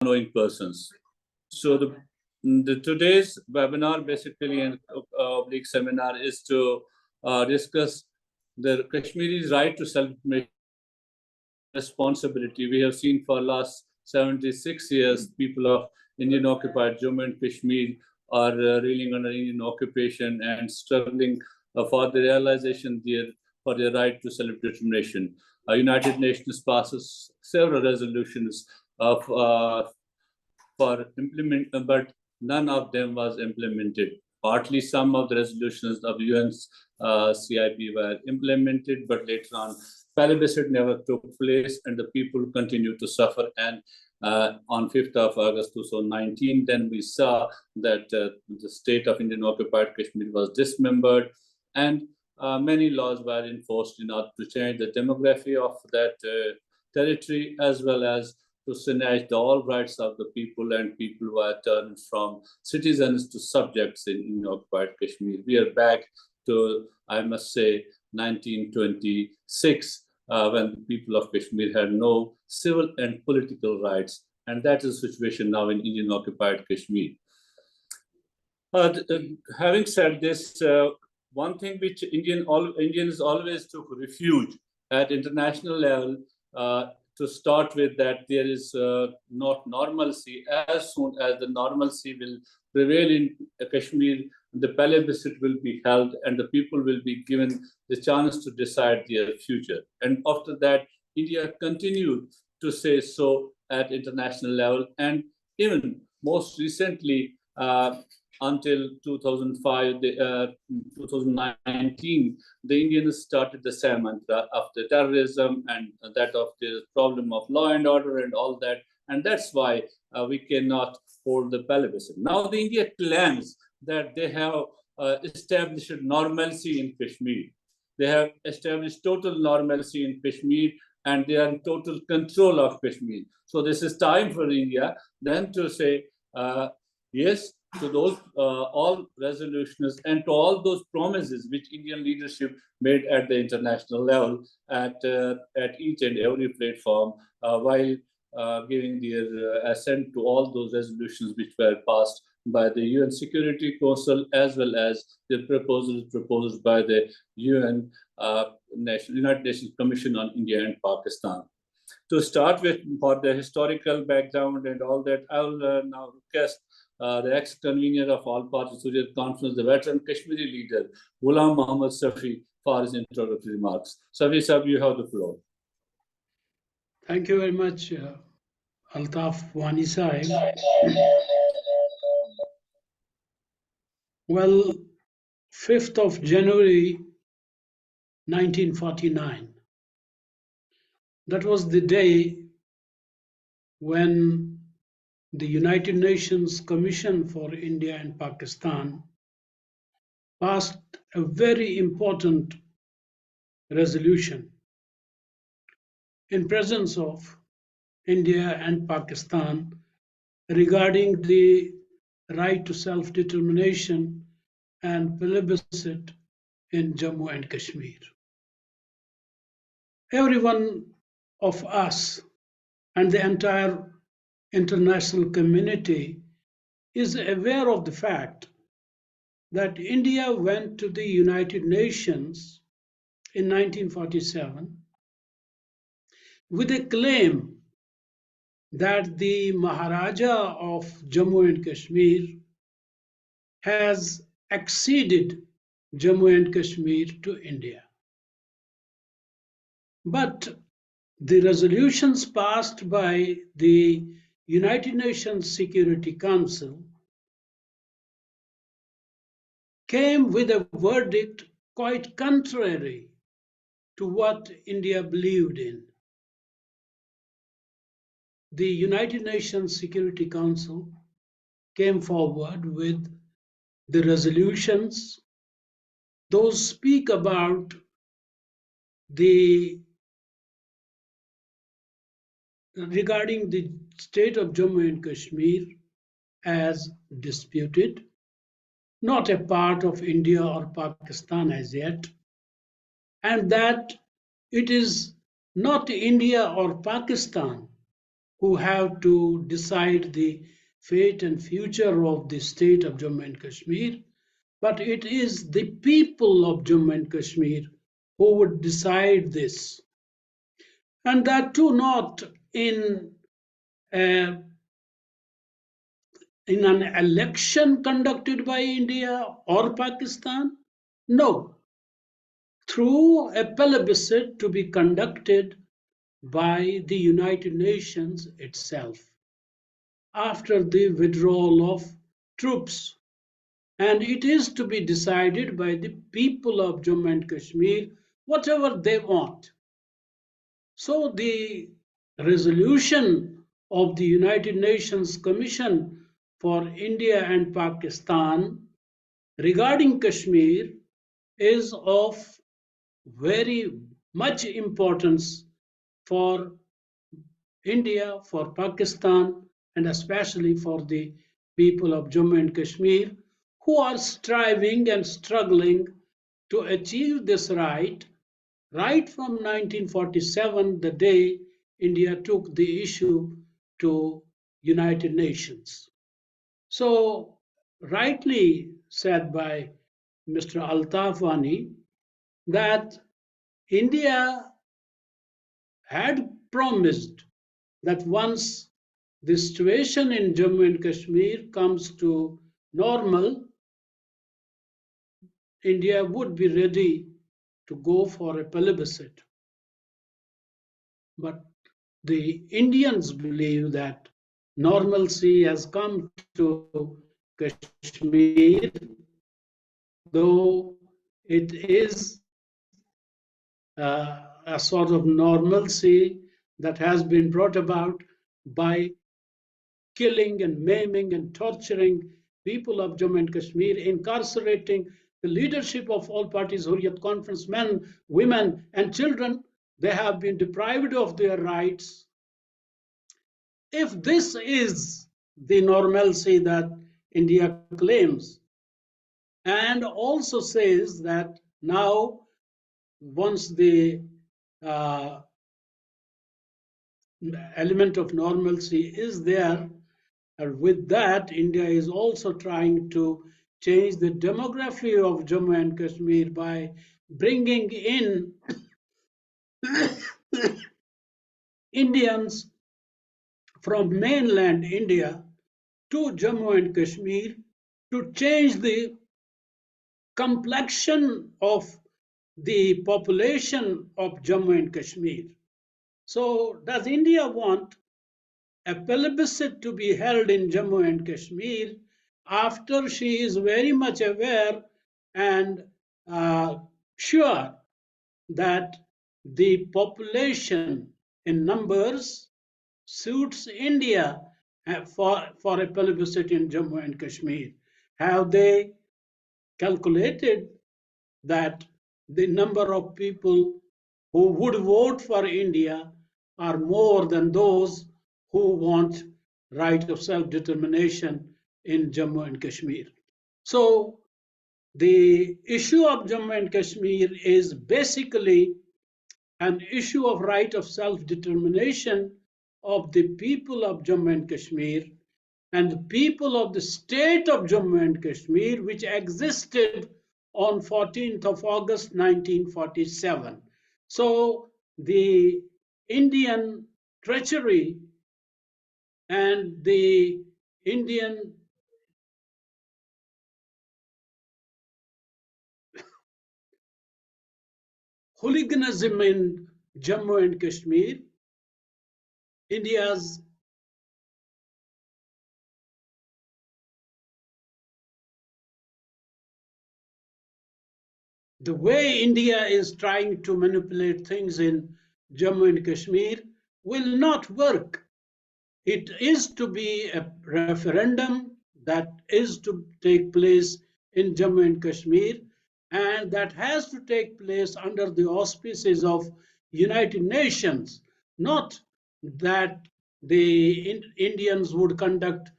knowing persons. So the today's webinar basically and oblique seminar is to discuss the Kashmiri's right to self-determination responsibility. We have seen for last 76 years, people of Indian occupied Jammu and Kashmir are reeling under Indian occupation and struggling for the realization for their right to self-determination. United Nations passes several resolutions of for implement, but none of them was implemented. Partly, some of the resolutions of UN's CIP were implemented, but later on, plebiscite never took place, and the people continued to suffer. And on 5th of August 2019, then we saw that the state of Indian occupied Kashmir was dismembered, and many laws were enforced in order to change the demography of that territory, as well as to snatch all rights of the people, and people were turned from citizens to subjects in occupied Kashmir. We are back to, I must say, 1926, when the people of Kashmir had no civil and political rights, and that is the situation now in Indian occupied Kashmir. Having said this, one thing which Indians always took refuge at international level, to start with, that there is not normalcy. As soon as the normalcy will prevail in Kashmir, the plebiscite will be held and the people will be given the chance to decide their future. And after that, India continued to say so at international level. And even most recently, until 2005, 2019, the Indians started the same mantra of the terrorism and that of the problem of law and order and all that. And that's why we cannot hold the plebiscite. Now the India claims that they have established normalcy in Kashmir. They have established total normalcy in Kashmir, and they are in total control of Kashmir. So this is time for India then to say yes to those all resolutions and to all those promises which Indian leadership made at the international level at each and every platform, while giving their assent to all those resolutions which were passed by the UN Security Council, as well as the proposals proposed by the United Nations Commission on India and Pakistan. To start with, for the historical background and all that, I will now request the ex-convener of All Party Hurriyat Conference, the veteran Kashmiri leader, Ghulam Mohammad Safi, for his introductory remarks. Safi Sahib, you have the floor. Thank you very much, Altaf Wani Sahib. Well, 5th of January 1949, that was the day when the United Nations Commission for India and Pakistan passed a very important resolution in presence of India and Pakistan regarding the right to self-determination and plebiscite in Jammu and Kashmir. Every one of us and the entire international community is aware of the fact that India went to the United Nations in 1947 with a claim that the Maharaja of Jammu and Kashmir has acceded Jammu and Kashmir to India. But the resolutions passed by the United Nations Security Council came with a verdict quite contrary to what India believed in. The United Nations Security Council came forward with the resolutions. Those speak about regarding the state of Jammu and Kashmir as disputed, not a part of India or Pakistan as yet, and that it is not India or Pakistan who have to decide the fate and future of the state of Jammu and Kashmir, but it is the people of Jammu and Kashmir who would decide this. And that too not a, in an election conducted by India or Pakistan. No, through a plebiscite to be conducted by the United Nations itself after the withdrawal of troops. And it is to be decided by the people of Jammu and Kashmir, whatever they want. So the resolution of the United Nations Commission for India and Pakistan regarding Kashmir is of very much importance for India, for Pakistan, and especially for the people of Jammu and Kashmir who are striving and struggling to achieve this right from 1947, the day India took the issue to United Nations. So, rightly said by Mr. Altaf Wani that India had promised that once the situation in Jammu and Kashmir comes to normal, India would be ready to go for a plebiscite. But the Indians believe that normalcy has come to Kashmir, though it is a sort of normalcy that has been brought about by killing and maiming and torturing people of Jammu and Kashmir, incarcerating the leadership of all parties, Hurriyat Conference, men, women, and children. They have been deprived of their rights. If this is the normalcy that India claims, and also says that now, once the uh, element of normalcy is there, and with that, India is also trying to change the demography of Jammu and Kashmir by bringing in Indians from mainland India to Jammu and Kashmir to change the complexion of the population of Jammu and Kashmir. So, does India want a plebiscite to be held in Jammu and Kashmir after she is very much aware and sure that the population in numbers suits India for a plebiscite in Jammu and Kashmir? Have they calculated that the number of people who would vote for India are more than those who want right of self-determination in Jammu and Kashmir? So the issue of Jammu and Kashmir is basically an issue of right of self-determination of the people of Jammu and Kashmir and the people of the state of Jammu and Kashmir, which existed on 14th of August 1947. So the Indian treachery and the Indian hooliganism in Jammu and Kashmir, India's the way India is trying to manipulate things in Jammu and Kashmir will not work. It is to be a referendum that is to take place in Jammu and Kashmir, and that has to take place under the auspices of United Nations, not that the Indians would conduct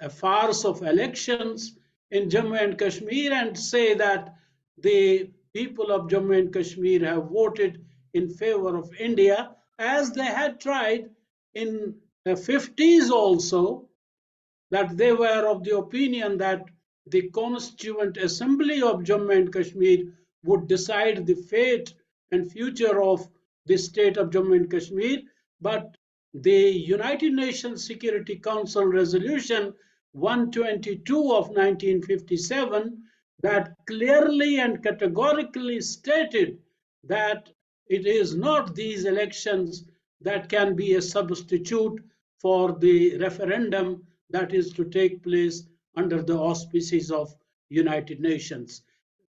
a farce of elections in Jammu and Kashmir and say that the people of Jammu and Kashmir have voted in favor of India, as they had tried in the 50s also, that they were of the opinion that the Constituent Assembly of Jammu and Kashmir would decide the fate and future of the state of Jammu and Kashmir, but the United Nations Security Council Resolution 122 of 1957 that clearly and categorically stated that it is not these elections that can be a substitute for the referendum that is to take place under the auspices of United Nations.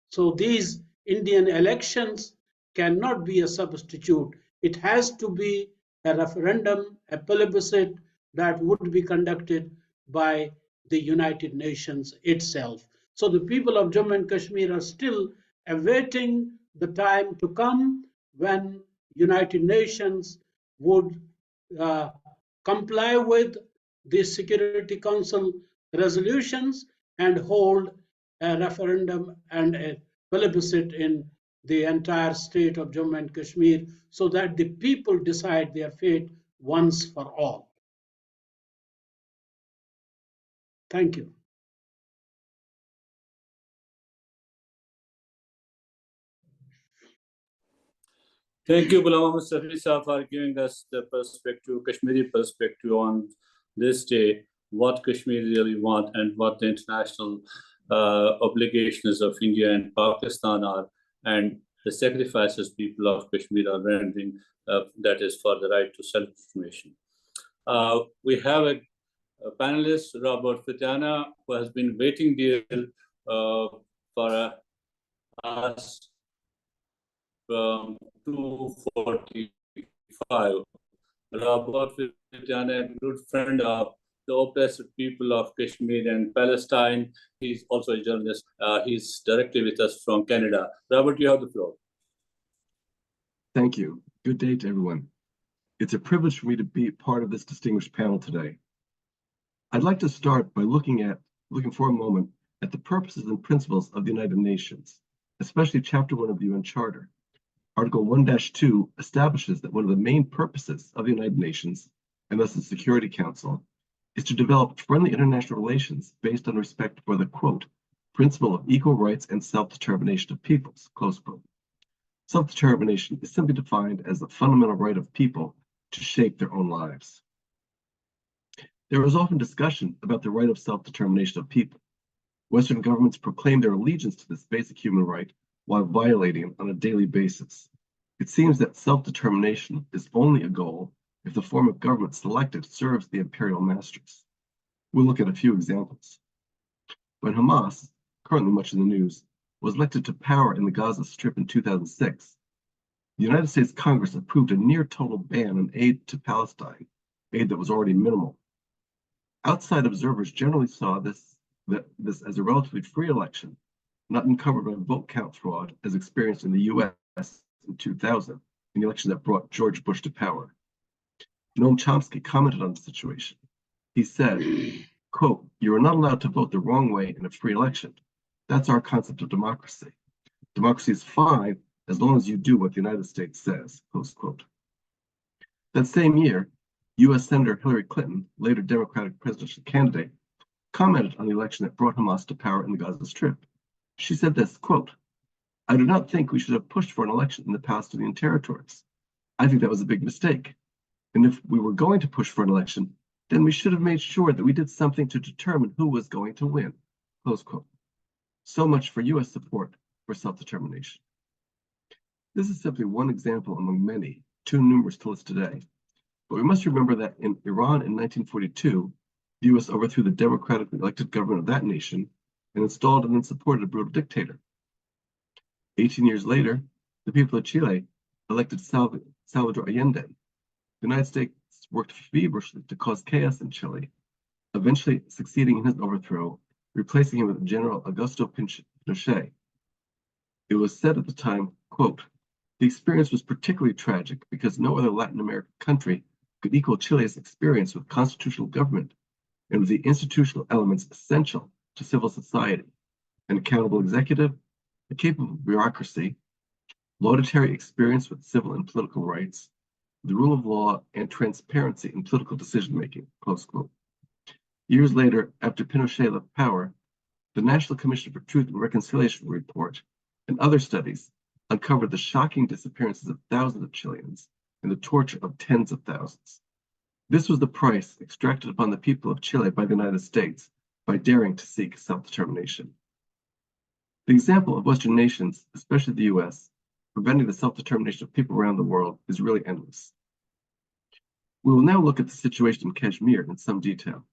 So these Indian elections cannot be a substitute. It has to be a referendum, a plebiscite that would be conducted by the United Nations itself. So the people of Jammu and Kashmir are still awaiting the time to come when United Nations would comply with the Security Council resolutions and hold a referendum and a plebiscite in the entire state of Jammu and Kashmir so that the people decide their fate once for all. Thank you. Thank you, Ghulam Ahmad Safi Saab, for giving us the perspective, Kashmiri perspective on this day, what Kashmir really want and what the international obligations of India and Pakistan are, and the sacrifices people of Kashmir are rendering, that is for the right to self-determination. We have a panelist, Robert Fitana, who has been waiting there for us from 2:45. Robert Vijana, a good friend of the oppressed people of Kashmir and Palestine. He's also a journalist. He's directly with us from Canada. Robert, you have the floor. Thank you. Good day to everyone. It's a privilege for me to be part of this distinguished panel today. I'd like to start by looking for a moment at the purposes and principles of the United Nations, especially Chapter 1 of the UN Charter. Article 1-2 establishes that one of the main purposes of the United Nations, and thus the Security Council, is to develop friendly international relations based on respect for the, quote, principle of equal rights and self-determination of peoples, close quote. Self-determination is simply defined as the fundamental right of people to shape their own lives. There is often discussion about the right of self-determination of people. Western governments proclaim their allegiance to this basic human right while violating it on a daily basis. It seems that self-determination is only a goal if the form of government selected serves the imperial masters. We'll look at a few examples. When Hamas, currently much in the news, was elected to power in the Gaza Strip in 2006, the United States Congress approved a near-total ban on aid to Palestine, aid that was already minimal. Outside observers generally saw this as a relatively free election, not encumbered by vote count fraud as experienced in the US in 2000, in the election that brought George Bush to power. Noam Chomsky commented on the situation. He said, quote, "You are not allowed to vote the wrong way in a free election. That's our concept of democracy. Democracy is fine as long as you do what the United States says," close quote. That same year, US Senator Hillary Clinton, later Democratic presidential candidate, commented on the election that brought Hamas to power in the Gaza Strip. She said this, quote, "I do not think we should have pushed for an election in the Palestinian territories. I think that was a big mistake. And if we were going to push for an election, then we should have made sure that we did something to determine who was going to win," close quote. So much for US support for self-determination. This is simply one example among many, too numerous to list today. But we must remember that in Iran in 1942, the US overthrew the democratically elected government of that nation and installed and then supported a brutal dictator. 18 years later, the people of Chile elected Salvador Allende. The United States worked feverishly to cause chaos in Chile, eventually succeeding in his overthrow, replacing him with General Augusto Pinochet. It was said at the time, quote, "The experience was particularly tragic because no other Latin American country could equal Chile's experience with constitutional government and with the institutional elements essential to civil society, an accountable executive, a capable bureaucracy, laudatory experience with civil and political rights, the rule of law, and transparency in political decision-making, close quote. Years later, after Pinochet left power, the National Commission for Truth and Reconciliation report and other studies uncovered the shocking disappearances of thousands of Chileans and the torture of tens of thousands. This was the price extracted upon the people of Chile by the United States by daring to seek self-determination. The example of Western nations, especially the US, preventing the self-determination of people around the world is really endless. We will now look at the situation in Kashmir in some detail.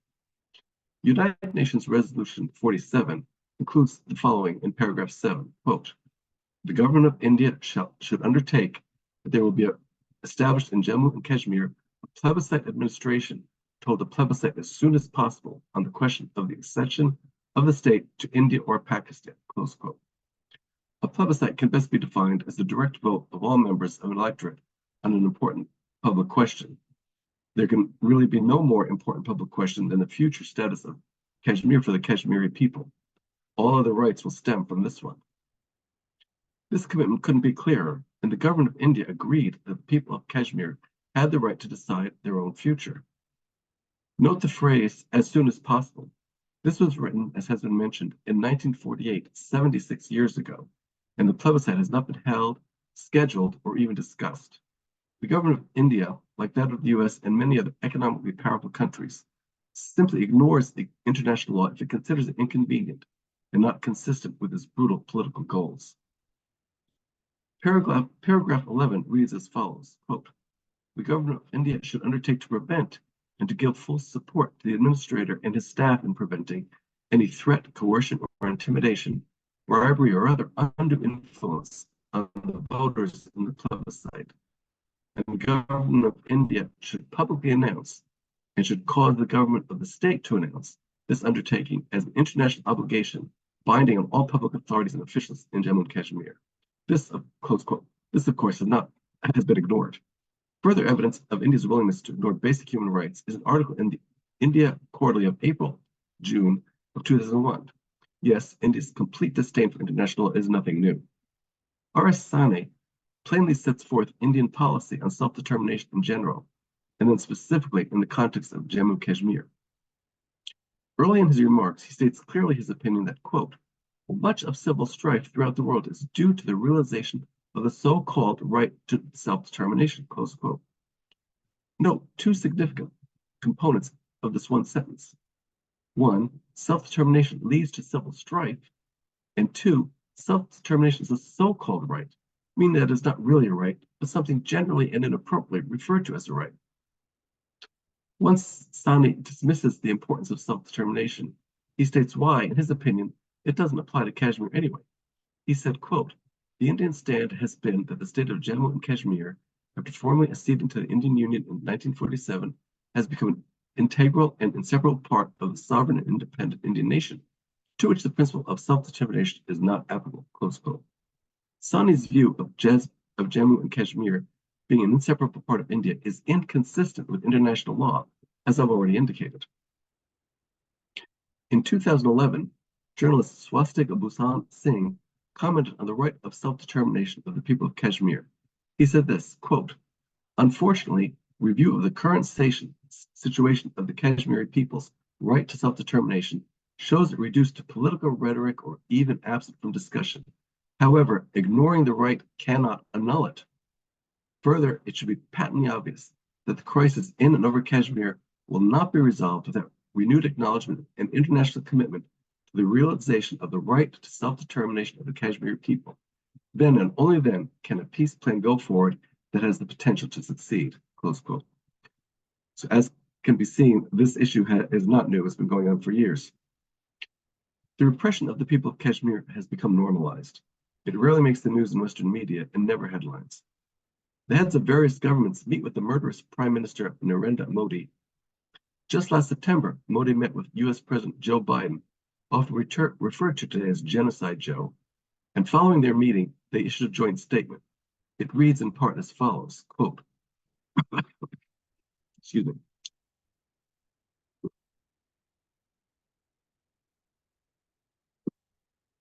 United Nations Resolution 47 includes the following in paragraph 7, quote, "The government of India should undertake that there will be established in Jammu and Kashmir a plebiscite administration to hold a plebiscite as soon as possible on the question of the accession of the state to India or Pakistan," close quote. A plebiscite can best be defined as the direct vote of all members of an electorate on an important public question. There can really be no more important public question than the future status of Kashmir for the Kashmiri people. All other rights will stem from this one. This commitment couldn't be clearer, and the government of India agreed that the people of Kashmir had the right to decide their own future. Note the phrase, "as soon as possible." This was written, as has been mentioned, in 1948, 76 years ago, and the plebiscite has not been held, scheduled, or even discussed. The government of India, like that of the US and many other economically powerful countries, simply ignores the international law if it considers it inconvenient and not consistent with its brutal political goals. Paragraph 11 reads as follows, quote, "The government of India should undertake to prevent and to give full support to the administrator and his staff in preventing any threat, coercion, or intimidation, bribery, or other undue influence on the voters in the plebiscite. And the government of India should publicly announce and should cause the government of the state to announce this undertaking as an international obligation binding on all public authorities and officials in Jammu and Kashmir." This, close quote, this of course has been ignored. Further evidence of India's willingness to ignore basic human rights is an article in the India Quarterly of June of 2001. Yes, India's complete disdain for international law is nothing new. R.S. Sane plainly sets forth Indian policy on self-determination in general, and then specifically in the context of Jammu and Kashmir. Early in his remarks, he states clearly his opinion that, quote, "Much of civil strife throughout the world is due to the realization of the so-called right to self-determination," close quote. Note two significant components of this one sentence. One, self-determination leads to civil strife, and two, self-determination is a so-called right, meaning that it's not really a right, but something generally and inappropriately referred to as a right. Once Sani dismisses the importance of self-determination, he states why, in his opinion, it doesn't apply to Kashmir anyway. He said, quote, "The Indian stand has been that the state of Jammu and Kashmir, after formally acceding to the Indian Union in 1947, has become an integral and inseparable part of the sovereign and independent Indian nation, to which the principle of self-determination is not applicable," close quote. Sani's view of Jammu and Kashmir being an inseparable part of India is inconsistent with international law, as I've already indicated. In 2011, journalist Swastik Bhushan Singh commented on the right of self-determination of the people of Kashmir. He said this, quote, "Unfortunately, review of the current situation of the Kashmiri people's right to self-determination shows it reduced to political rhetoric or even absent from discussion. However, ignoring the right cannot annul it. Further, it should be patently obvious that the crisis in and over Kashmir will not be resolved without renewed acknowledgement and international commitment to the realization of the right to self-determination of the Kashmiri people. Then and only then can a peace plan go forward that has the potential to succeed," close quote. So as can be seen, this issue is not new, it's been going on for years. The repression of the people of Kashmir has become normalized. It rarely makes the news in Western media and never headlines. The heads of various governments meet with the murderous Prime Minister Narendra Modi. Just last September, Modi met with US President Joe Biden, often referred to today as Genocide Joe, and following their meeting, they issued a joint statement. It reads in part as follows, quote, excuse me.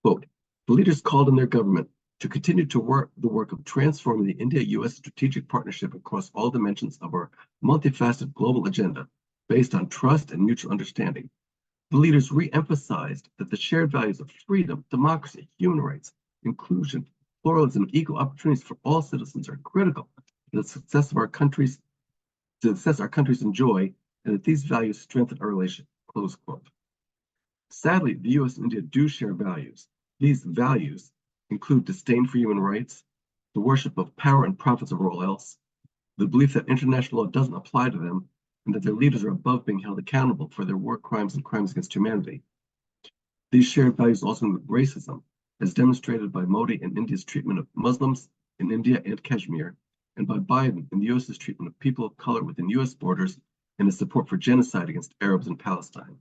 Quote, "The leaders called on their government to continue to work the work of transforming the India-US strategic partnership across all dimensions of our multifaceted global agenda based on trust and mutual understanding. The leaders re-emphasized that the shared values of freedom, democracy, human rights, inclusion, pluralism, and equal opportunities for all citizens are critical to the success of our countries, enjoy, and that these values strengthen our relation, close quote. Sadly, the US and India do share values. These values include disdain for human rights, the worship of power and profits over all else, the belief that international law doesn't apply to them, and that their leaders are above being held accountable for their war crimes and crimes against humanity. These shared values also include racism, as demonstrated by Modi and India's treatment of Muslims in India and Kashmir, and by Biden and the US's treatment of people of color within US borders and his support for genocide against Arabs in Palestine.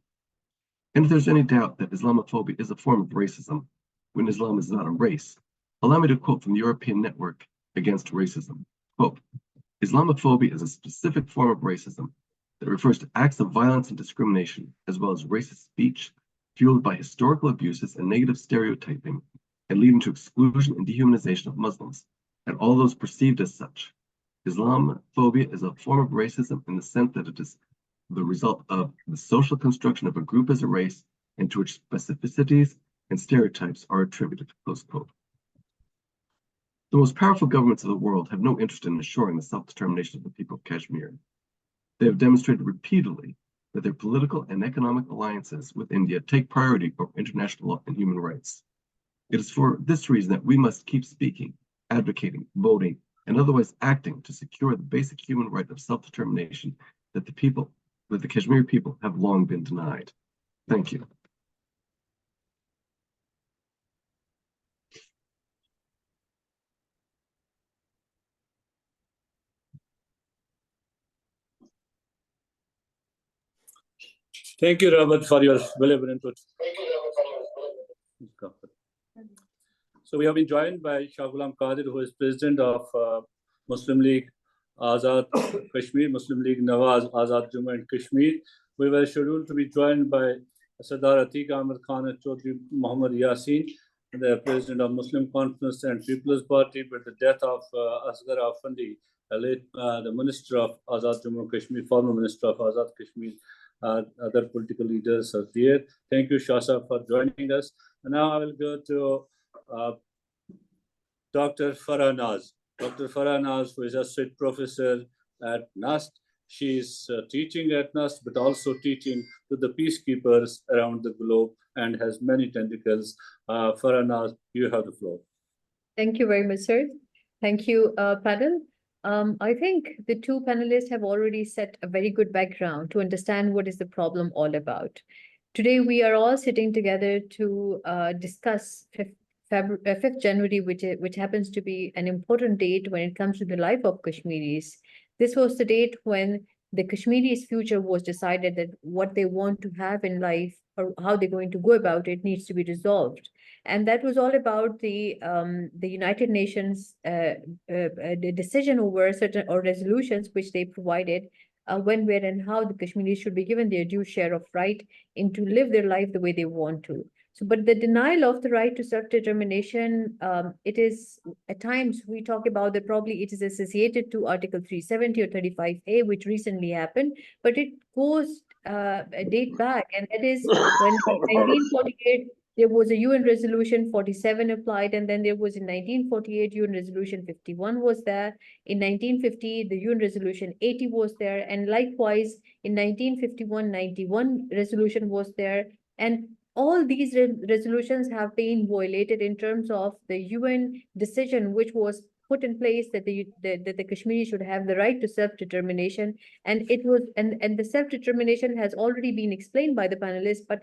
And if there's any doubt that Islamophobia is a form of racism, when Islam is not a race, allow me to quote from the European Network Against Racism. Quote, Islamophobia is a specific form of racism that refers to acts of violence and discrimination, as well as racist speech, fueled by historical abuses and negative stereotyping, and leading to exclusion and dehumanization of Muslims, and all those perceived as such. Islamophobia is a form of racism in the sense that it is the result of the social construction of a group as a race, and to which specificities and stereotypes are attributed, close quote. The most powerful governments of the world have no interest in assuring the self-determination of the people of Kashmir. They have demonstrated repeatedly that their political and economic alliances with India take priority over international law and human rights. It is for this reason that we must keep speaking, advocating, voting, and otherwise acting to secure the basic human right of self-determination that the Kashmiri people have long been denied. Thank you. Thank you, Robert, for your valuable input. So we have been joined by Shah Ghulam Qadir, who is president of Muslim League Azad Kashmir, Muslim League Nawaz Azad Jammu and Kashmir. We were scheduled to be joined by Sardar Atiq Ahmed Khan and Chaudhry Muhammad Yasin, the president of Muslim Conference and People's Party, but the death of Asghar Afandi, the minister of Azad Jammu and Kashmir, former minister of Azad Kashmir, other political leaders are there. Thank you, Shasa, for joining us. And now I will go to Dr. Farah Naz. Dr. Farah Naz, who is associate professor at NUST. She is teaching at NUST, but also teaching to the peacekeepers around the globe and has many tentacles. Farah Naz, you have the floor. Thank you very much, sir. Thank you, panel. I think the two panelists have already set a very good background to understand what is the problem all about. Today, we are all sitting together to discuss 5th January, which happens to be an important date when it comes to the life of Kashmiris. This was the date when the Kashmiris' future was decided, that what they want to have in life or how they're going to go about it needs to be resolved. And that was all about the United Nations the decision over certain or resolutions which they provided when, where, and how the Kashmiris should be given their due share of right in to live their life the way they want to. So, but the denial of the right to self-determination, it is at times we talk about that probably it is associated to Article 370 or 35A, which recently happened, but it goes a date back, and that is when in 1948 there was a UN resolution 47 applied, and then there was in 1948 UN resolution 51 was there. In 1950 the UN resolution 80 was there, and likewise in 1951 91 resolution was there, and all these resolutions have been violated in terms of the UN decision which was put in place that the Kashmiri should have the right to self-determination, and it was and the self-determination has already been explained by the panelists, but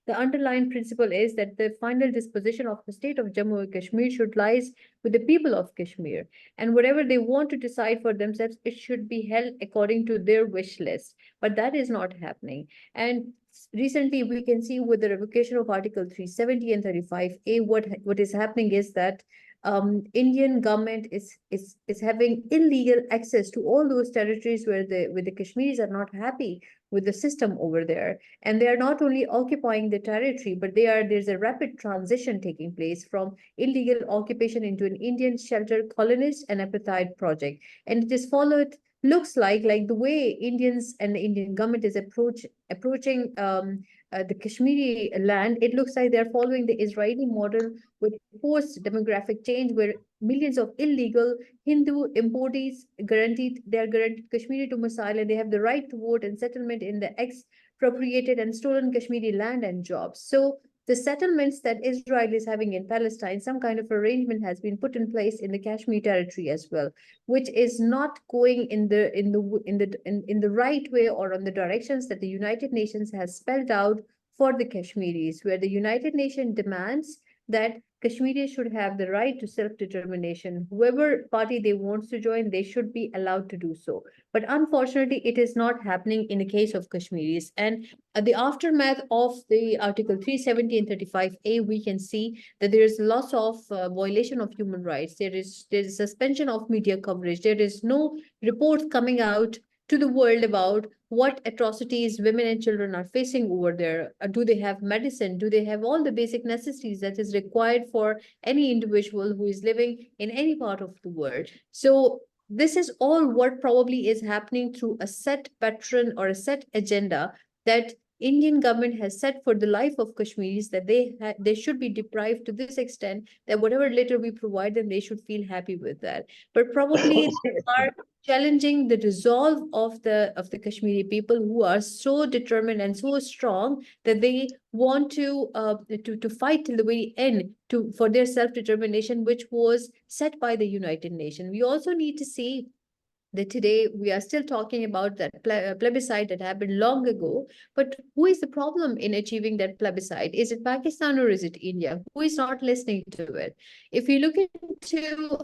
the underlying principle is that the final disposition of the state of Jammu and Kashmir should lies with the people of Kashmir, and whatever they want to decide for themselves, it should be held according to their wish list, but that is not happening. And recently we can see with the revocation of Article 370 and 35A, what is happening is that Indian government is having illegal access to all those territories where the Kashmiris are not happy with the system over there. And they are not only occupying the territory, but there's a rapid transition taking place from illegal occupation into an Indian shelter colonist and apartheid project. And it is followed, looks like the way Indians and the Indian government is approaching the Kashmiri land, it looks like they're following the Israeli model with forced demographic change, where millions of illegal Hindu importees they're guaranteed Kashmiri domicile, and they have the right to vote and settlement in the expropriated and stolen Kashmiri land and jobs. So the settlements that Israel is having in Palestine, some kind of arrangement has been put in place in the Kashmir territory as well, which is not going in the right way or on the directions that the United Nations has spelled out for the Kashmiris, where the United Nations demands that Kashmiris should have the right to self-determination. Whoever party they want to join, they should be allowed to do so. But unfortunately, it is not happening in the case of Kashmiris. And the aftermath of the Article 370 and 35A, we can see that there is lots of violation of human rights. There is suspension of media coverage. There is no reports coming out to the world about what atrocities women and children are facing over there. Do they have medicine? Do they have all the basic necessities that is required for any individual who is living in any part of the world? So this is all what probably is happening through a set pattern or a set agenda that Indian government has set for the life of Kashmiris, that they should be deprived to this extent that whatever later we provide them, they should feel happy with that. But probably they are challenging the resolve of the Kashmiri people, who are so determined and so strong that they want to fight till the very end for their self-determination, which was set by the United Nations. We also need to see that today we are still talking about that plebiscite that happened long ago. But who is the problem in achieving that plebiscite? Is it Pakistan or is it India? Who is not listening to it? If you look into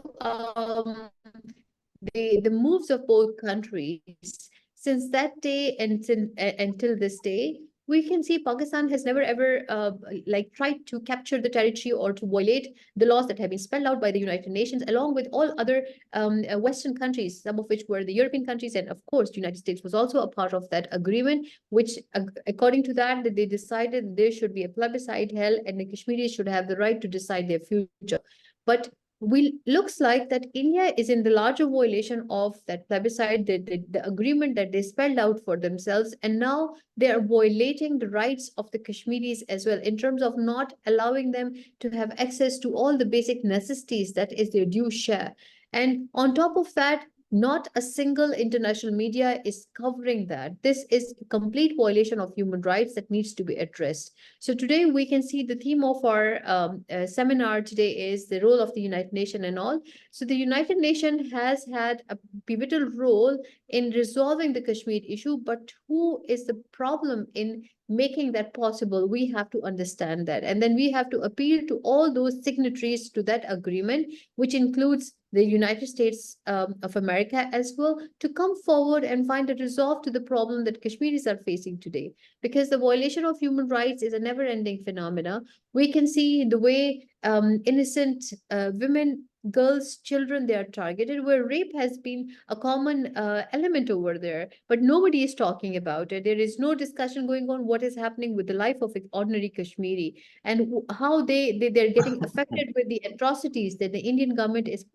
the moves of both countries since that day and until this day, we can see Pakistan has never ever tried to capture the territory or to violate the laws that have been spelled out by the United Nations, along with all other Western countries, some of which were the European countries, and of course, the United States was also a part of that agreement, which according to that, they decided there should be a plebiscite held and the Kashmiris should have the right to decide their future. But looks like that India is in the larger violation of that plebiscite, the agreement that they spelled out for themselves, and now they are violating the rights of the Kashmiris as well, in terms of not allowing them to have access to all the basic necessities that is their due share. And on top of that, not a single international media is covering that. This is a complete violation of human rights that needs to be addressed. So today we can see the theme of our seminar today is the role of the United Nations and all. So the United Nations has had a pivotal role in resolving the Kashmir issue, but who is the problem in making that possible? We have to understand that. And then we have to appeal to all those signatories to that agreement, which includes the United States of America as well, to come forward and find a resolve to the problem that Kashmiris are facing today. Because the violation of human rights is a never-ending phenomena. We can see the way innocent women, girls, children, they are targeted, where rape has been a common element over there, but nobody is talking about it. There is no discussion going on what is happening with the life of an ordinary Kashmiri, and how they're getting affected with the atrocities that the Indian government is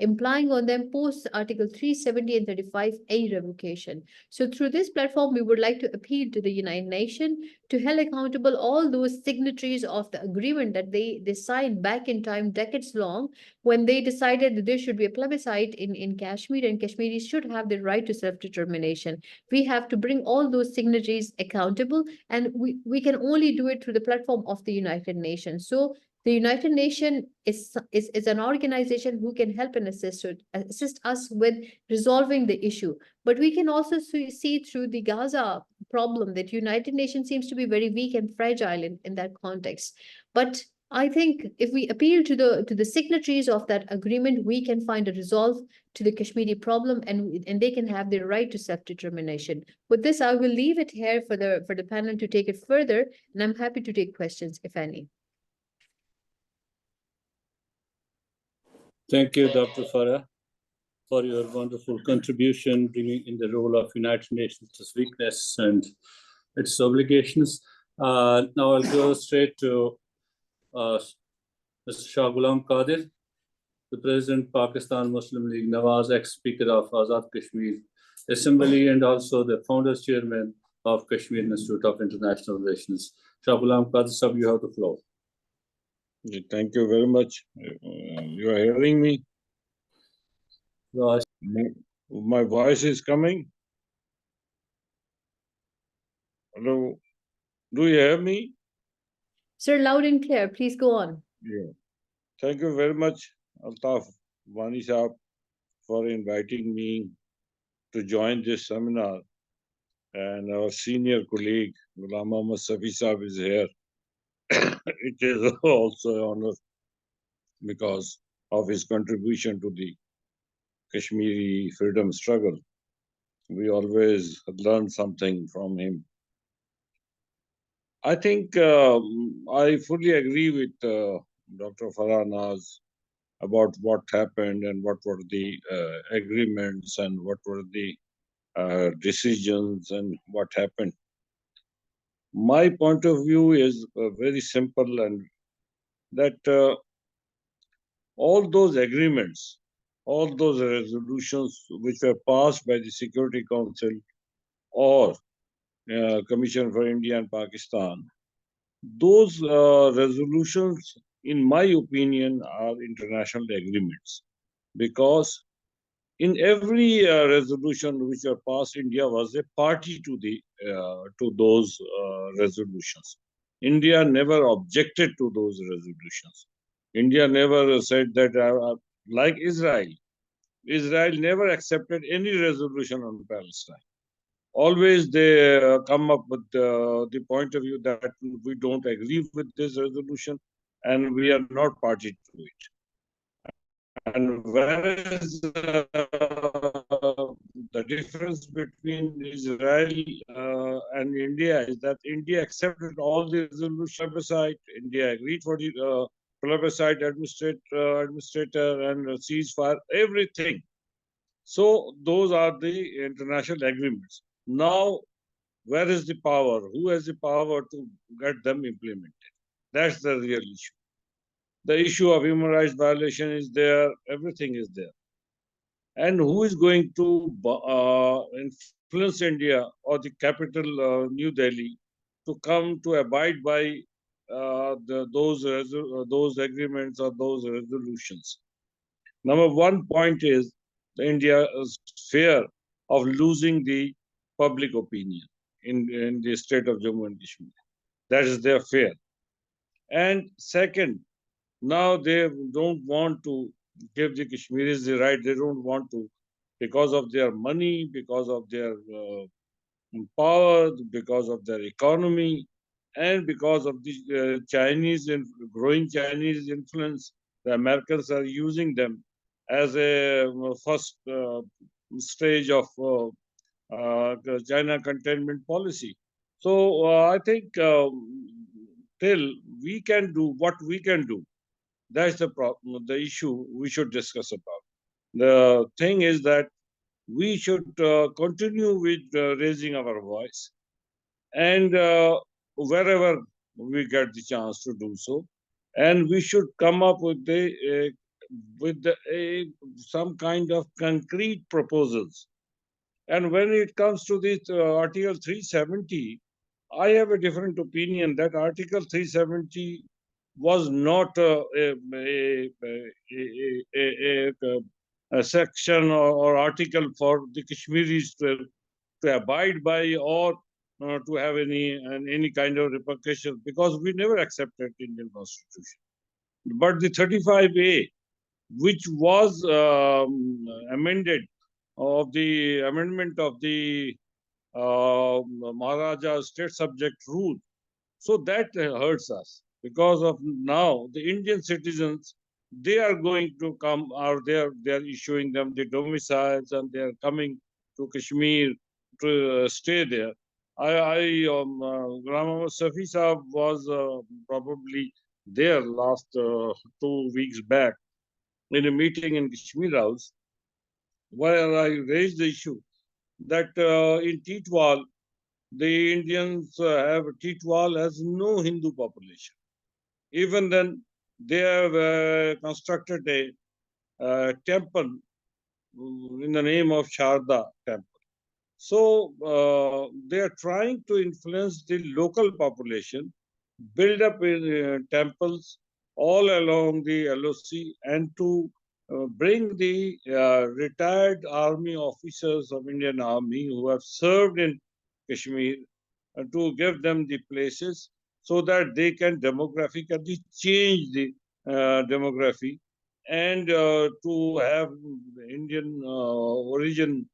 implying on them post Article 370 and 35A revocation. So through this platform, we would like to appeal to the United Nations to hold accountable all those signatories of the agreement that they signed back in time, decades long, when they decided that there should be a plebiscite in Kashmir and Kashmiris should have the right to self-determination. We have to bring all those signatories accountable, and we can only do it through the platform of the United Nations. So the United Nations is an organization who can help and assist us with resolving the issue. But we can also see through the Gaza problem that United Nations seems to be very weak and fragile in that context. But I think if we appeal to the signatories of that agreement, we can find a resolve to the Kashmiri problem, and they can have their right to self-determination. With this, I will leave it here for the panel to take it further, and I'm happy to take questions, if any. Thank you, Dr. Farah. for your wonderful contribution, bringing in the role of United Nations, its weakness and its obligations. Now I'll go straight to Mr. Shah Ghulam Qadir, the President, Pakistan Muslim League Nawaz, ex-Speaker of Azad Kashmir Assembly, and also the Founders Chairman of Kashmir Institute of International Relations. Shah Ghulam Qadir, sir, you have the floor. Thank you very much. You are hearing me? Raj. My voice is coming? Hello? Do you hear me? Sir, loud and clear. Please go on. Yeah. Thank you very much, Altaf Wani Saab, for inviting me to join this seminar. And our senior colleague, Ghulam Muhammad Safi Saab, is here. It is also an honor because of his contribution to the Kashmiri freedom struggle. We always learn something from him. I think I fully agree with Dr. Farah Naz about what happened and what were the agreements and what were the decisions and what happened. My point of view is very simple, and that all those agreements, all those resolutions which were passed by the Security Council or Commission for India and Pakistan, those resolutions, in my opinion, are international agreements, because in every resolution which were passed, India was a party to those resolutions. India never objected to those resolutions. India never said that, like Israel. Israel never accepted any resolution on Palestine. Always they come up with the point of view that we don't agree with this resolution and we are not party to it. And whereas the difference between Israel and India is that India accepted all the resolution plebiscite. India agreed for the plebiscite administrator and ceasefire, everything. So those are the international agreements. Now, where is the power? Who has the power to get them implemented? That's the real issue. The issue of human rights violation is there, everything is there. And who is going to influence India or the capital, New Delhi, to come to abide by those agreements or those resolutions? Number one point is India's fear of losing the public opinion in the state of Jammu and Kashmir. That is their fear. And second, now they don't want to give the Kashmiris the right. They don't want to, because of their money, because of their power, because of their economy, and because of the growing Chinese influence. The Americans are using them as a first stage of China containment policy. So I think till we can do what we can do, that's the problem, the issue we should discuss about. The thing is that we should continue with raising our voice, and wherever we get the chance to do so, and we should come up with some kind of concrete proposals. And when it comes to this Article 370, I have a different opinion that Article 370 was not a section or article for the Kashmiris to abide by or to have any kind of repercussions, because we never accepted Indian Constitution. But the 35A, which was amended of the amendment of the Maharaja state subject rule, so that hurts us, because of now the Indian citizens, they are going to come, or they are issuing them the domiciles, and they are coming to Kashmir to stay there. Ghulam Muhammad Safi Saab was probably there last 2 weeks back in a meeting in Kashmir House, where I raised the issue that in Titwal, the Indians Titwal has no Hindu population. Even then, they have constructed a temple in the name of Sharda temple. So they are trying to influence the local population, build up temples all along the LOC, and to bring the retired army officers of Indian Army who have served in Kashmir to give them the places so that they can demographically change the demography and to have Indian origin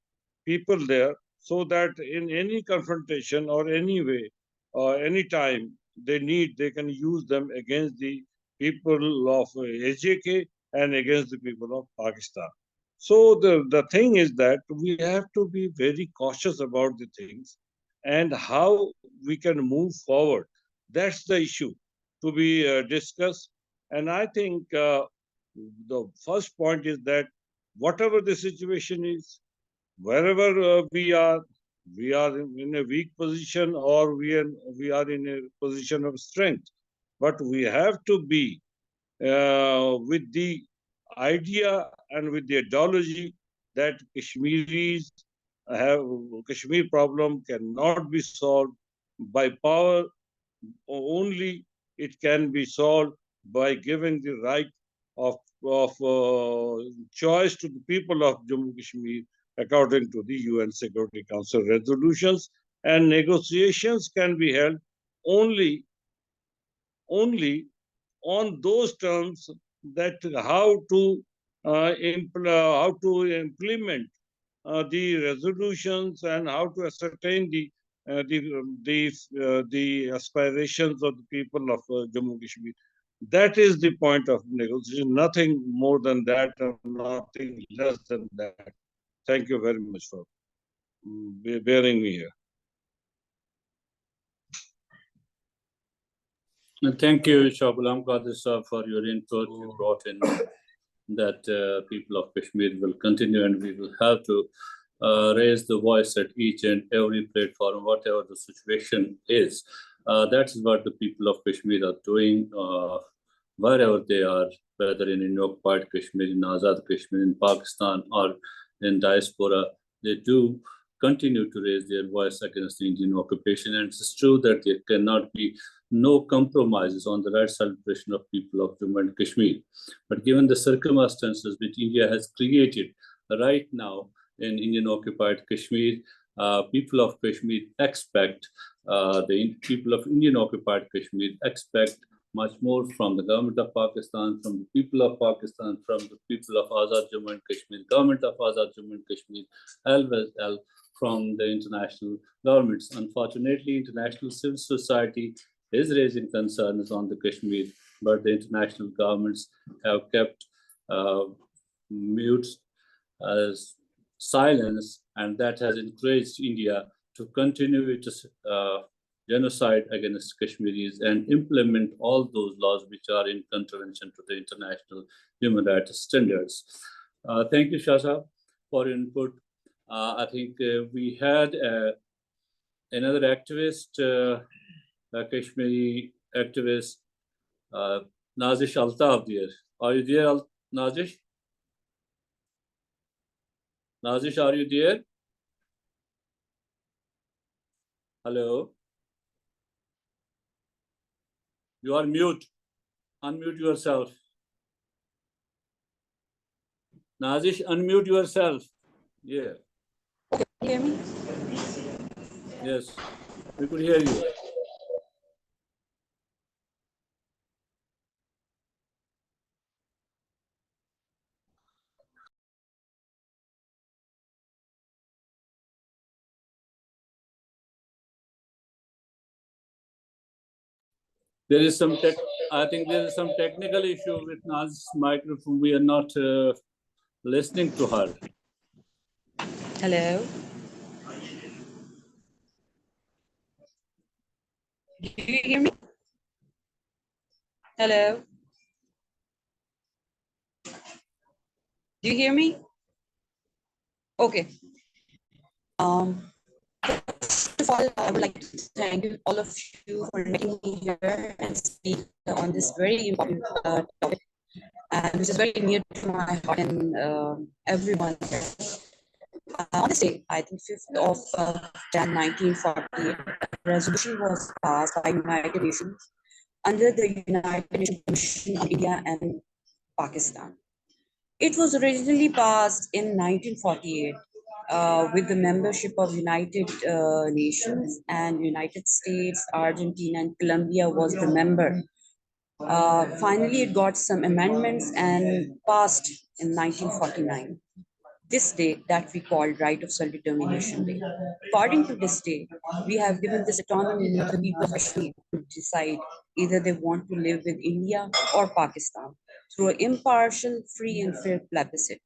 people there so that in any confrontation or any way or any time they need, they can use them against the people of AJK and against the people of Pakistan. So the thing is that we have to be very cautious about the things and how we can move forward. That's the issue to be discussed. And I think the first point is that whatever the situation is, wherever we are in a weak position or we are in a position of strength. But we have to be with the idea and with the ideology that Kashmiris have Kashmir problem cannot be solved by power only. It can be solved by giving the right of choice to the people of Jammu Kashmir according to the UN Security Council resolutions, and negotiations can be held only on those terms that how to implement the resolutions and how to ascertain the aspirations of the people of Jammu Kashmir. That is the point of negotiation, nothing more than that or nothing less than that. Thank you very much for bearing me here. Thank you, Shah Ghulam Qadir Sahab, for your input. You brought in that people of Kashmir will continue, and we will have to raise the voice at each and every platform, whatever the situation is. That is what the people of Kashmir are doing, wherever they are, whether in occupied Kashmir, in Azad Kashmir, in Pakistan, or in diaspora. They do continue to raise their voice against the Indian occupation. And it's true that there cannot be no compromises on the right celebration of people of Jammu and Kashmir. But given the circumstances which India has created right now in Indian occupied Kashmir, people of Kashmir expect, the people of Indian occupied Kashmir expect much more from the government of Pakistan, from the people of Pakistan, from the people of Azad Jammu and Kashmir, government of Azad Jammu and Kashmir, as well from the international governments. Unfortunately, international civil society is raising concerns on the Kashmir, but the international governments have kept mute silence, and that has encouraged India to continue its genocide against Kashmiris and implement all those laws which are in contravention to the international human rights standards. Thank you, Shah, for your input. I think we had another activist, Kashmiri activist, Nazish Altaf there. Are you there, Nazish? Nazish, are you there? Hello? You are mute. Unmute yourself. Nazish, unmute yourself. Yeah. Hear me? Yes, we could hear you. There is some I think there is some technical issue with Naz's microphone. We are not listening to her. Hello? Do you hear me? Hello? Do you hear me? Okay. First of all, I would like to thank you, all of you, for making me here and speak on this very important topic, and which is very near to my heart and everyone here. On this day, I think 5th of Jan 1948, a resolution was passed by United Nations under the United Nations Commission on India and Pakistan. It was originally passed in 1948 with the membership of United Nations, and United States, Argentina, and Colombia was the member. Finally, it got some amendments and passed in 1949. This day that we call Right of Self-Determination Day. According to this day, we have given this autonomy to the people of Kashmir to decide either they want to live with India or Pakistan through an impartial, free and fair plebiscite.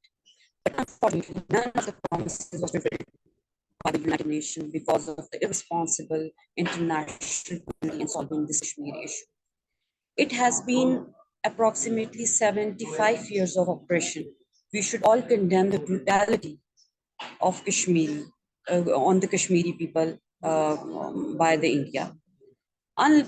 But unfortunately, none of the promises was fulfilled by the United Nations because of the irresponsible international community in solving this Kashmiri issue. It has been approximately 75 years of oppression. We should all condemn the brutality of Kashmiri on the Kashmiri people by the India.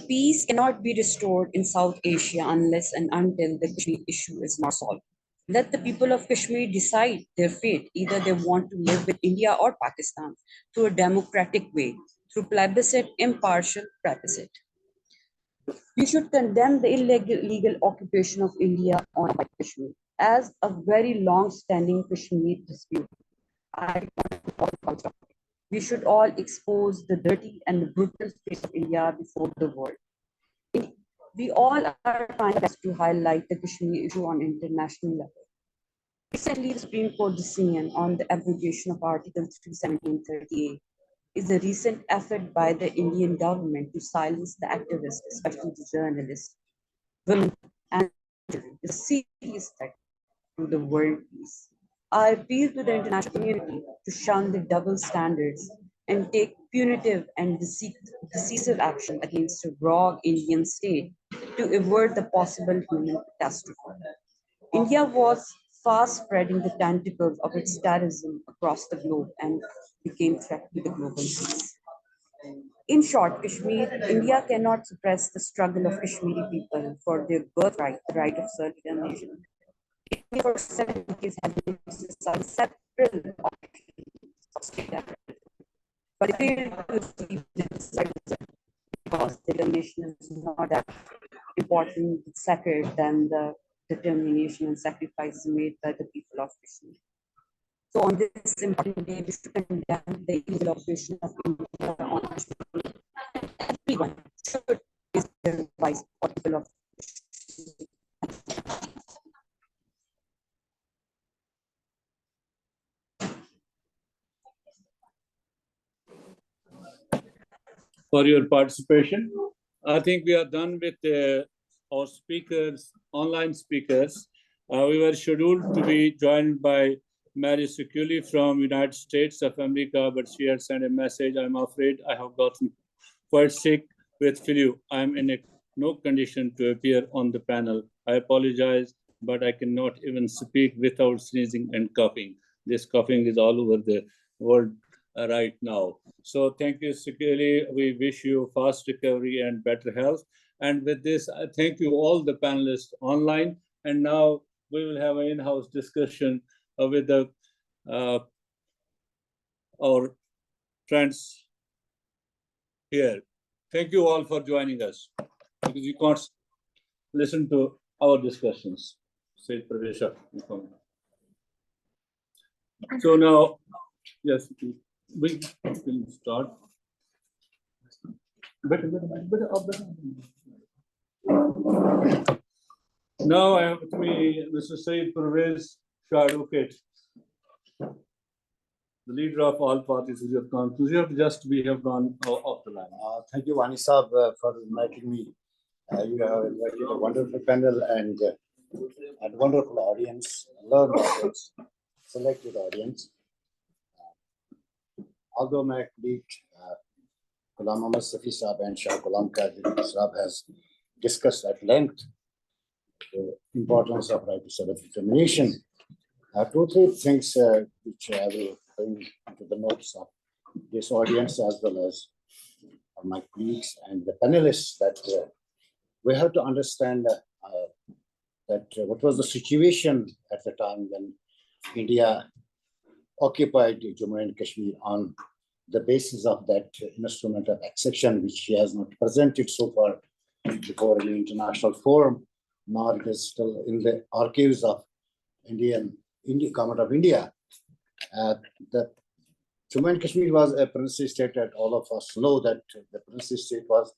Peace cannot be restored in South Asia unless and until the Kashmir issue is not solved. Let the people of Kashmir decide their fate. Either they want to live with India or Pakistan through a democratic way, through plebiscite, impartial plebiscite. We should condemn the illegal occupation of India on Kashmir as a very long-standing Kashmir dispute. We should all expose the dirty and the brutal face of India before the world. We all are trying best to highlight the Kashmir issue on international level. Recently, the Supreme Court decision on the abrogation of Article 31738 is a recent effort by the Indian government to silence the activists, especially the journalists, women, and children. It's a serious threat to the world peace. I appeal to the international community to shun the double standards and take punitive and decisive action against a rogue Indian state to avert the possible human catastrophe. India was fast spreading the tentacles of its terrorism across the globe and became threat to the global peace. In short, India cannot suppress the struggle of Kashmiri people for their birthright, the right of self-determination. India for 7 decades has been exercising several options of state apparatus, but it failed to achieve this because determination is not that important, sacred than the determination and sacrifices made by the people of Kashmir. So on this important day, we should condemn the illegal occupation of India on Kashmir. Everyone should raise their voice for the people of Kashmir. For your participation. I think we are done with our speakers, online speakers. We were scheduled to be joined by Mary Seculi from United States of America, but she had sent a message. I'm afraid I have gotten quite sick with flu. I'm in no condition to appear on the panel. I apologize, but I cannot even speak without sneezing and coughing. This coughing is all over the world right now. So thank you, Seculi. We wish you fast recovery and better health. And with this, I thank you all the panelists online. And now we will have an in-house discussion with our friends here. Thank you all for joining us, because you can't listen to our discussions. Said Pravesha. So now, yes, we can start. Now I have with me Mr. Said Pervez Shah Advocate, the leader of all parties who have gone. We have gone off the line. Thank you, Wani Saab, for inviting me. You have invited a wonderful panel and a wonderful audience, learned audience, selected audience. Although my colleague Ghulam Muhammad Safi Saab and Shah Ghulam Qadir Saab has discussed at length the importance of right to self-determination, 2 or 3 things which I will bring to the notes of this audience as well as my colleagues and the panelists that we have to understand that what was the situation at the time when India occupied Jammu and Kashmir on the basis of that instrument of accession, which he has not presented so far before any international forum, nor it is still in the archives of Government of India. The Jammu and Kashmir was a princely state, and all of us know that the princely state was,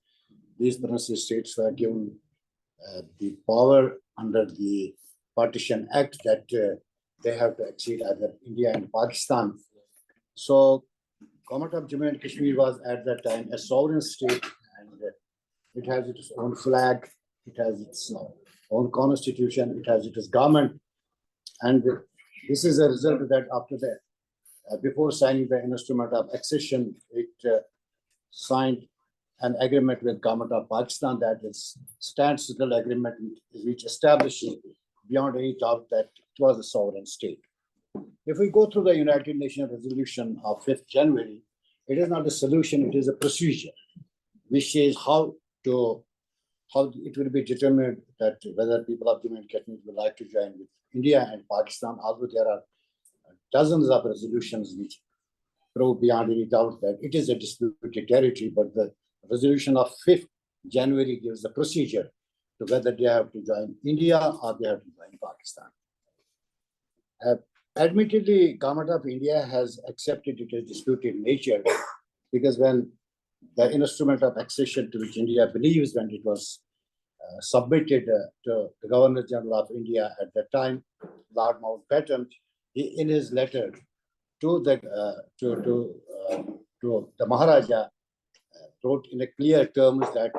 these princely states were given the power under the Partition Act that they have to accede either India and Pakistan. So Government of Jammu and Kashmir was at that time a sovereign state, and it has its own flag, it has its own constitution, it has its government, and this is a result that after the before signing the instrument of accession, it signed an agreement with Government of Pakistan that is standstill agreement which establishes beyond any doubt that it was a sovereign state. If we go through the United Nations resolution of 5th January, it is not a solution, it is a procedure, which says how it will be determined that whether people of Jammu and Kashmir would like to join with India and Pakistan, although there are dozens of resolutions which prove beyond any doubt that it is a disputed territory, but the resolution of 5th January gives the procedure to whether they have to join India or they have to join Pakistan. Admittedly, Government of India has accepted it as disputed nature, because when the instrument of accession to which India believes, when it was submitted to the Governor General of India at that time, Lord Mountbatten, in his letter to the Maharaja, wrote in a clear terms that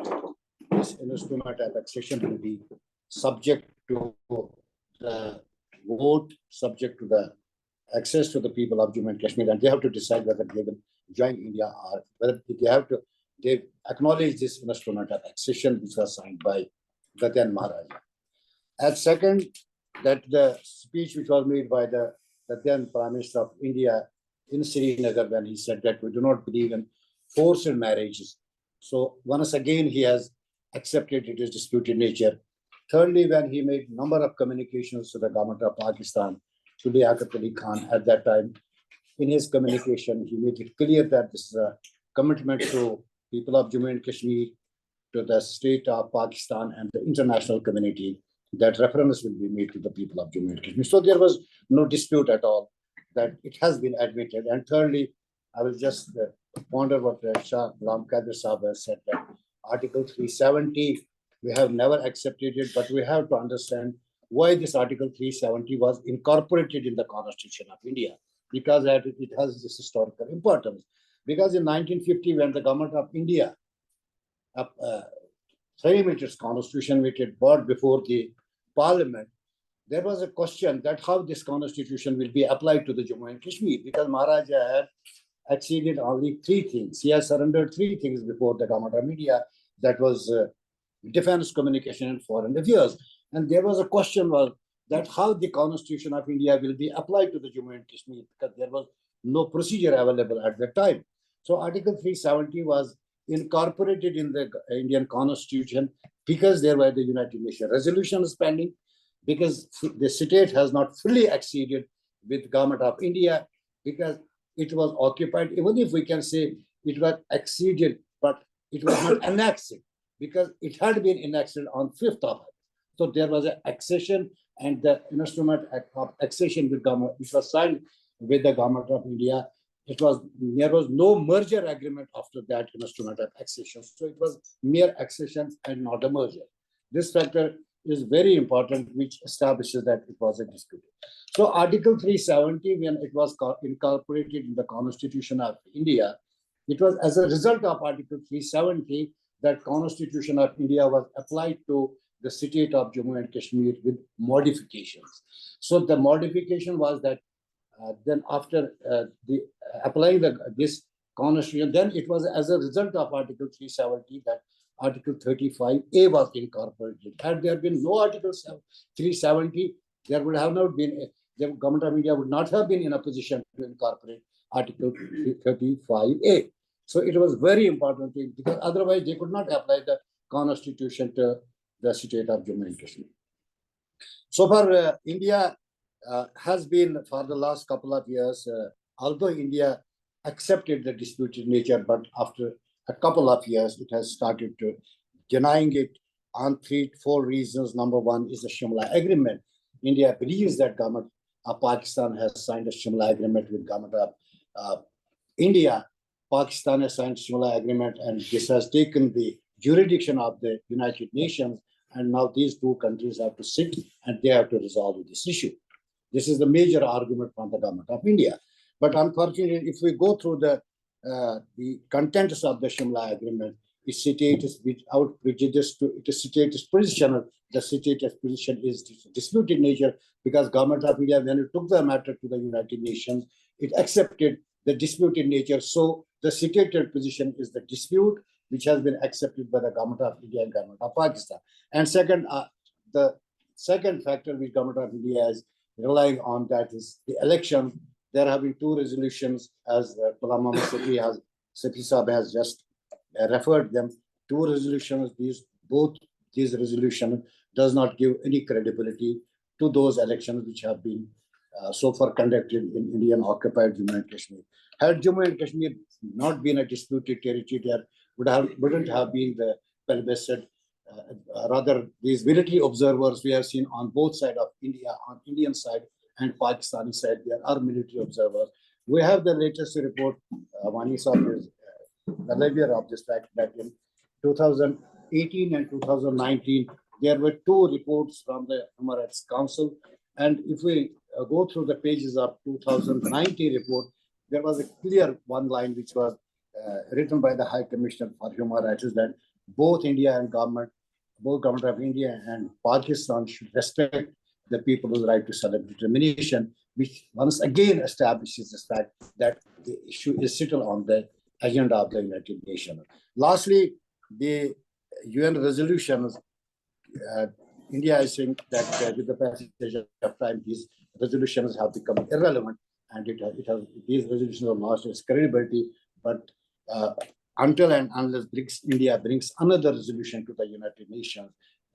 this instrument of accession will be subject to the vote, subject to the access to the people of Jammu and Kashmir, and they have to decide whether they will join India or whether they acknowledge this instrument of accession which was signed by the then Maharaja. And second, that the speech which was made by the then Prime Minister of India in Srinagar, when he said that we do not believe in forced marriages. So once again, he has accepted it as disputed nature. Thirdly, when he made number of communications to the Government of Pakistan, to Liaquat Ali Khan at that time, in his communication, he made it clear that this is a commitment to people of Jammu and Kashmir, to the state of Pakistan and the international community, that reference will be made to the people of Jammu and Kashmir. So there was no dispute at all that it has been admitted. And thirdly, I will just ponder what Shah Ghulam Qadir Sahab has said, that Article 370, we have never accepted it, but we have to understand why this Article 370 was incorporated in the Constitution of India, because it has this historical importance. Because in 1950, when the Government of India framed its constitution, which it brought before the Parliament, there was a question that how this constitution will be applied to the Jammu and Kashmir, because Maharaja had acceded only three things. He has surrendered three things before the Government of India, that was defense, communication, and foreign affairs. And there was a question that how the Constitution of India will be applied to the Jammu and Kashmir, because there was no procedure available at that time. So Article 370 was incorporated in the Indian Constitution because there were the United Nations resolutions pending, because the state has not fully acceded with Government of India, because it was occupied, even if we can say it was acceded, but it was not annexed, because it had been annexed on 5th of August. So there was an accession, and the instrument of accession with government, which was signed with the Government of India, there was no merger agreement after that instrument of accession. So it was mere accession and not a merger. This factor is very important, which establishes that it was a dispute. So Article 370, when it was incorporated in the Constitution of India, it was as a result of Article 370 that Constitution of India was applied to the state of Jammu and Kashmir with modifications. So the modification was that then after applying this Constitution, then it was as a result of Article 370 that Article 35A was incorporated. Had there been no Article 370, there would have not been the government of India would not have been in a position to incorporate Article 35A. So it was very important because otherwise they could not apply the constitution to the state of Jammu and Kashmir. So far, India has been for the last couple of years, although India accepted the disputed nature, but after a couple of years, it has started to denying it on 3-4 reasons. Number one is the Shimla Agreement. India believes that government of Pakistan has signed a Shimla Agreement with government of India. Pakistan has signed Shimla Agreement, and this has taken the jurisdiction of the United Nations. And now these two countries have to sit and they have to resolve this issue. This is the major argument from the government of India. But unfortunately, if we go through the contents of the Shimla Agreement, it states without prejudice to it states position. The status position is disputed nature because government of India, when it took the matter to the United Nations, it accepted the disputed nature. So the stated position is the dispute which has been accepted by the government of India and government of Pakistan. And second, the second factor which government of India is relying on that is the election. There have been 2 resolutions, as Mullah Muhammad Sefi Saab has just referred them. 2 resolutions. Both these resolutions does not give any credibility to those elections which have been so far conducted in Indian occupied Jammu and Kashmir. Had Jammu and Kashmir not been a disputed territory, there wouldn't have been the plebiscite. Rather, these military observers we have seen on both sides of India, on Indian side and Pakistani side, there are military observers. We have the latest report. Wani Saab is the leader of this fact that in 2018 and 2019, there were 2 reports from the Human Rights Council. And if we go through the pages of 2019 report, there was a clear one line which was written by the High Commissioner for Human Rights that both government of India and Pakistan should respect the people's right to self-determination, which once again establishes the fact that the issue is settled on the agenda of the United Nations. Lastly, the UN resolutions, India is saying that with the passage of time, these resolutions have become irrelevant, and these resolutions have lost its credibility. But until and unless India brings another resolution to the United Nations,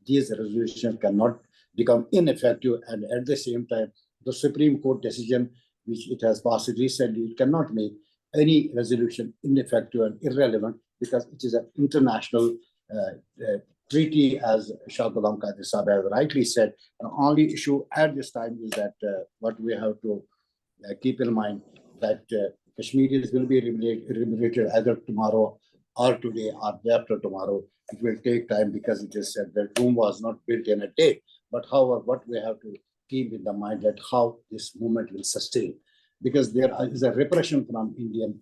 these resolutions cannot become ineffective. And at the same time, the Supreme Court decision, which it has passed recently, it cannot make any resolution ineffective and irrelevant because it is an international treaty, as Shah Ghulam Qadir Sahib has rightly said. The only issue at this time is that what we have to keep in mind that Kashmiris will be liberated either tomorrow or today or day after tomorrow. It will take time because it is said that Rome was not built in a day. But however, what we have to keep in the mind that how this movement will sustain, because there is a repression from Indian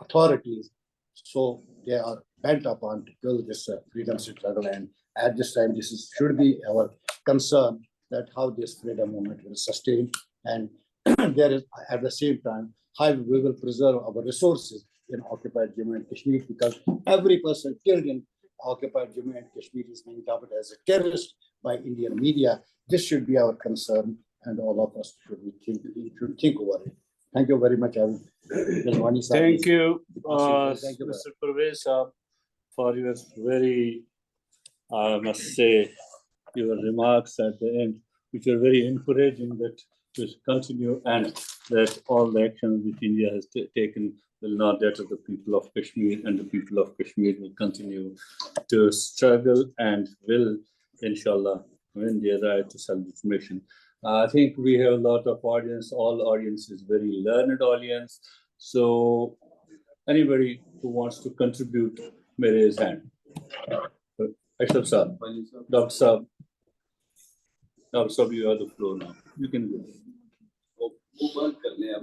authorities. So they are bent upon to kill this freedom struggle. And at this time, should be our concern that how this freedom movement will sustain. And there is at the same time how we will preserve our resources in occupied Jammu and Kashmir, because every person killed in occupied Jammu and Kashmir is being dubbed as a terrorist by Indian media. This should be our concern, and all of us should think over it. Thank you very much. Thank you, Mr. Pervez, for your very, I must say, your remarks at the end, which are very encouraging that to continue and that all the actions which India has taken will not deter the people of Kashmir, and the people of Kashmir will continue to struggle and will, inshallah, win their right to self-determination. I think we have a lot of audience. All audience is very learned audience. So anybody who wants to contribute may raise hand. Ashraf Saab, Dr. Saab, you have the floor now. You can go.